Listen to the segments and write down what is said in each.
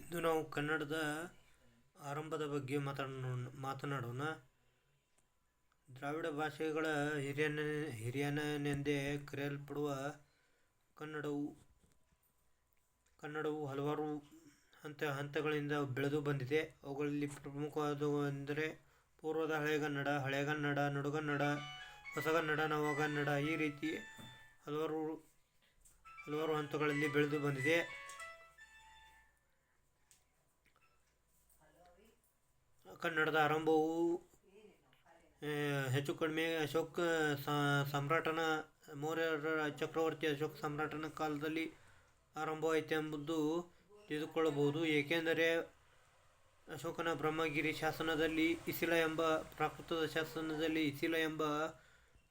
ಇಂದು ನಾವು ಕನ್ನಡದ ಆರಂಭದ ಬಗ್ಗೆ ಮಾತನಾಡೋಣ. ದ್ರಾವಿಡ ಭಾಷೆಗಳ ಹಿರಿಯನೆಂದೇ ಕರೆಯಲ್ಪಡುವ ಕನ್ನಡವು ಹಲವಾರು ಹಂತಗಳಿಂದ ಬೆಳೆದು ಬಂದಿದೆ. ಅವುಗಳಲ್ಲಿ ಪ್ರಮುಖವಾದವು ಎಂದರೆ ಪೂರ್ವದ ಹಳೆಗನ್ನಡ, ನಡುಗನ್ನಡ, ಹೊಸಗನ್ನಡ, ನವಗನ್ನಡ. ಈ ರೀತಿ ಹಲವಾರು ಹಂತಗಳಲ್ಲಿ ಬೆಳೆದು ಬಂದಿದೆ. ಕನ್ನಡದ ಆರಂಭವು ಹೆಚ್ಚು ಕಡಿಮೆ ಅಶೋಕ ಸಾಮ್ರಾಟನ ಮೌರ್ಯರ ಚಕ್ರವರ್ತಿ ಅಶೋಕ ಸಾಮ್ರಾಟನ ಕಾಲದಲ್ಲಿ ಆರಂಭವಾಯಿತೆಂಬುದು ತಿಳಿದುಕೊಳ್ಳಬಹುದು. ಏಕೆಂದರೆ ಅಶೋಕನ ಬ್ರಹ್ಮಗಿರಿ ಶಾಸನದಲ್ಲಿ ಪ್ರಾಕೃತದ ಶಾಸನದಲ್ಲಿ ಇಸಿಲ ಎಂಬ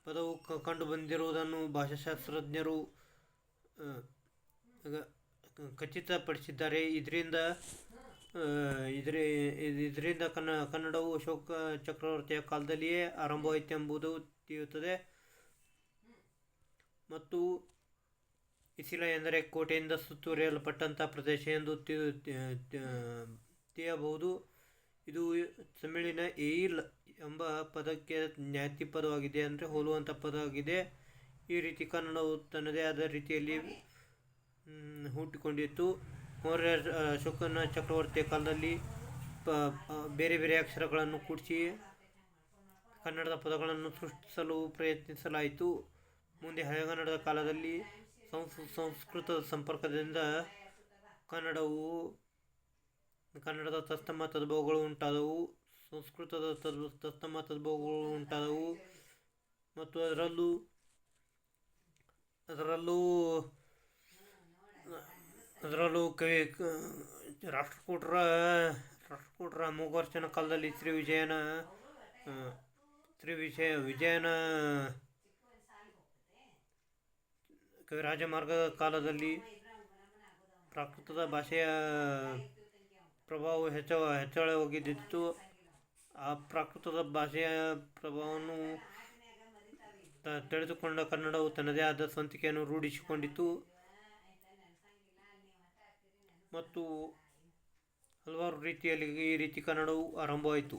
ಪದವು ಕಂಡುಬಂದಿರುವುದನ್ನು ಭಾಷಾಶಾಸ್ತ್ರಜ್ಞರು ಖಚಿತಪಡಿಸಿದ್ದಾರೆ. ಇದರಿಂದ ಕನ್ನಡವು ಅಶೋಕ ಚಕ್ರವರ್ತಿಯ ಕಾಲದಲ್ಲಿಯೇ ಆರಂಭವಾಯಿತೆಂಬುದು ತಿಳಿಯುತ್ತದೆ. ಮತ್ತು ಇಸಿಲ ಎಂದರೆ ಕೋಟೆಯಿಂದ ಸುತ್ತುವರಿಯಲ್ಪಟ್ಟಂತಹ ಪ್ರದೇಶ ಎಂದು ತಿಳಿಯಬಹುದು. ಇದು ತಮಿಳಿನ ಏಯಿಲ್ ಎಂಬ ಪದಕ್ಕೆ ಜ್ಞಾತಿಪದವಾಗಿದೆ, ಅಂದರೆ ಹೋಲುವಂಥ ಪದವಾಗಿದೆ. ಈ ರೀತಿ ಕನ್ನಡವು ತನ್ನದೇ ಆದ ರೀತಿಯಲ್ಲಿ ಹುಟ್ಟಿಕೊಂಡಿತು. ಮೌರ್ಯ ಅಶೋಕನ ಚಕ್ರವರ್ತಿಯ ಕಾಲದಲ್ಲಿ ಬೇರೆ ಬೇರೆ ಅಕ್ಷರಗಳನ್ನು ಕೂಡಿಸಿ ಕನ್ನಡದ ಪದಗಳನ್ನು ಸೃಷ್ಟಿಸಲು ಪ್ರಯತ್ನಿಸಲಾಯಿತು. ಮುಂದೆ ಹಳೆಗನ್ನಡದ ಕಾಲದಲ್ಲಿ ಸಂಸ್ಕೃತದ ಸಂಪರ್ಕದಿಂದ ಕನ್ನಡದ ತತ್ಸಮ ತದ್ಭವಗಳು ಉಂಟಾದವು. ಸಂಸ್ಕೃತದ ತತ್ಸಮ ತದ್ಭವಗಳು ಉಂಟಾದವು ಮತ್ತು ಅದರಲ್ಲೂ ರಾಷ್ಟ್ರಕೂಟರ ಅಮೋಘವರ್ಷನ ಕಾಲದಲ್ಲಿ ಶ್ರೀ ವಿಜಯನ ಕವಿರಾಜಮಾರ್ಗದ ಕಾಲದಲ್ಲಿ ಪ್ರಾಕೃತದ ಭಾಷೆಯ ಪ್ರಭಾವವು ಹೆಚ್ಚಳವಾಗಿದ್ದಿತು. ಆ ಪ್ರಾಕೃತದ ಭಾಷೆಯ ಪ್ರಭಾವವನ್ನು ತಿಳಿದುಕೊಂಡ ಕನ್ನಡವು ತನ್ನದೇ ಆದ ಸ್ವಂತಿಕೆಯನ್ನು ರೂಢಿಸಿಕೊಂಡಿತು ಮತ್ತು ಹಲವಾರು ರೀತಿಯಲ್ಲಿ ಈ ರೀತಿ ಕನ್ನಡವು ಆರಂಭವಾಯಿತು.